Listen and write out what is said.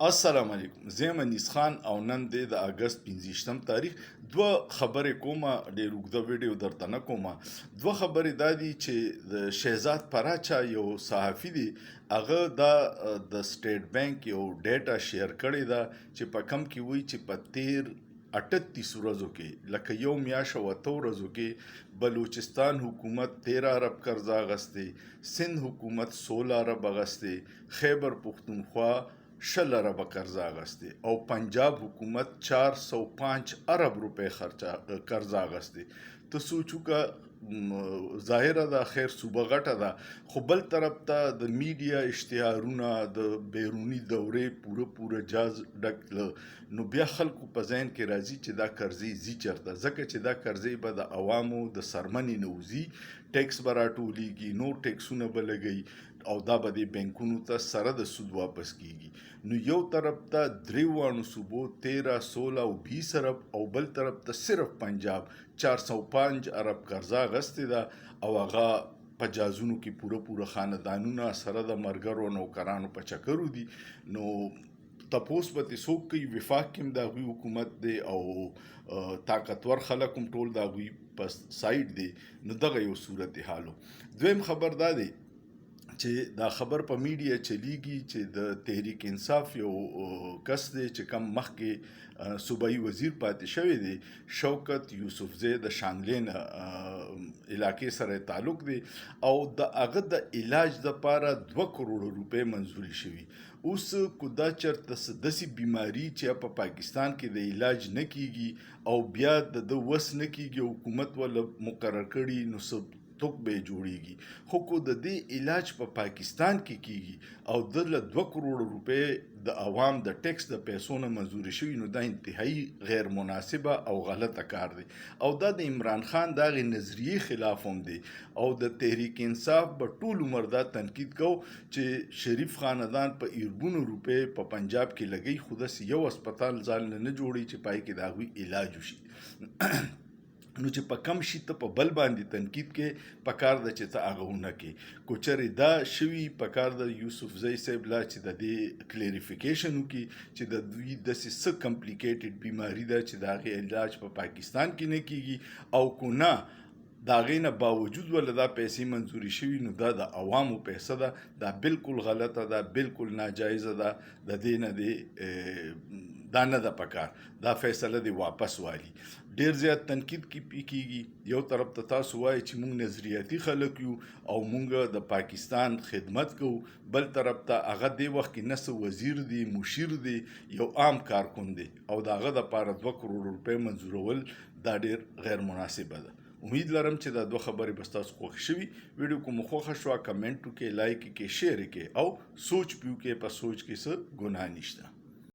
السلام علیکم زه یم انیس خان او نن دی د اګست 15 تاریخ دوه خبرې کومه ډېر اوږده ویډیو درته نه کومه دوه خبرې دا دي چې د شهزاد پراچا یو صحافي دی هغه د سټیټ بانک یو ډیټا شیر کړې ده چې په کم کې وایي چې په 38 ورځو کې لکه یو میاشت او 8 ورځو کې بلوچستان حکومت 13 ارب قرض اخیستی، سند حکومت 16 ارب اخیستی، خیبر پختونخوا 10 ارب قرض اخیستی او پنجاب حکومت 405 ارب روپے قرض اخیستی. ته سوچو که ظاهره ده خیر صوبه غټه ده خو بل طرف ته د میډیا اشتهارونه د بیرونی دورې پوره جاز ډک نو بیا خلکو په ذهن کې راځي چې دا قرضې ځي چېرته ځکه چې دا قرضې به د عوامو د څرمنې نه وځي، ټیکس به راټولیږي، نور ټیکسونه به لګوي او دا به د بینکونو ته سره د سود واپس کیږي. نو یو طرف ته درې واړو صوبو 13 16 او 20 ارب او بل طرف ته صرف پنجاب 405 ارب قرضه اخیستې ده او هغه په جازونو کې پوره خاندانونه سره د ملګرو نوکرانو په چکرو دي. نو تپوس به ترې څوک کوي، وفاق کې هم د هغوی حکومت دی او طاقتور خلک هم ټول د هغوی په سایډ دی. نو دغه یو صورت حال و. دویم خبر دا دی چې دا خبر په میډیا چلیږي چې د تحریک انصاف یو کس دی چې کم مخکې صوبایي وزیر پاتې شوی دی، شوکت یوسفزی د شانګلې علاقې سره تعلق دی او د هغه د علاج دپاره 2 کروړ روپۍ منظوري شوي. اوس کو دا چېرته څه داسې بیماري چې په پاکستان کې د علاج نه کیږي او بیا د ده وس نه کیږي، حکومت وله مقرر کړي نو څه توک به جوړیږي، خو کو د دې علاج په پاکستان کې کیږي او د له 2 کروړ روپۍ د عوام د ټیکس د پیسو نه منظوري شوي، نو دا انتهایی غیر مناسبه او غلطه کار دی او دا د عمران خان د هغې نظریې خلاف هم دی او د تحریک انصاف به ټول عمر دا تنقید کو چې شریف خاندان په اربونو روپۍ په پنجاب کې لګوي خو داسې یو هسپتال ځان نه جوړوي چې پای کې د هغوی علاج وشي. نو چې په کم شي ته په بل باندې تنقید کې پکار ده چې ته هغه ونه کې. کو چېرې دا شوي پکار ده یوسفزی صاحب لا چې د دې کلیریفیکیشن وکړي چې د دوی داسې څه کمپلیکیټډ بیماري ده چې د هغې علاج په پاکستان کې نه کیږي او کو نه د هغې نه باوجود ولې دا پیسې منظوري شوي، نو دا د عوامو پیسه ده، دا بالکل غلطه ده، بالکل ناجایزه ده، د دې نه دی دا نه ده پکار، دا فیصله دی واپس والی. ډیر زیات تنقید کیږي، یو طرف ته تاسو وایي چې موږ نظریاتي خلک یو او موږ د پاکستان خدمت کوو، بل طرف ته هغه دې وخت کې نه څه وزیر دی، مشیر دی، یو عام کارکون دی او د هغه دپاره 2 کروړ روپۍ منظورول دا ډیر غیر مناسبه ده. امید لرم چې دا 2 خبرې به ستاسو خوښې شوي. ویډیو کوم خوښه شوه کمنټ وکړئ، لایک یې کړئ، شیر یې کړئ او سوچ پیو کې په سوچ کې څه ګناه نشته.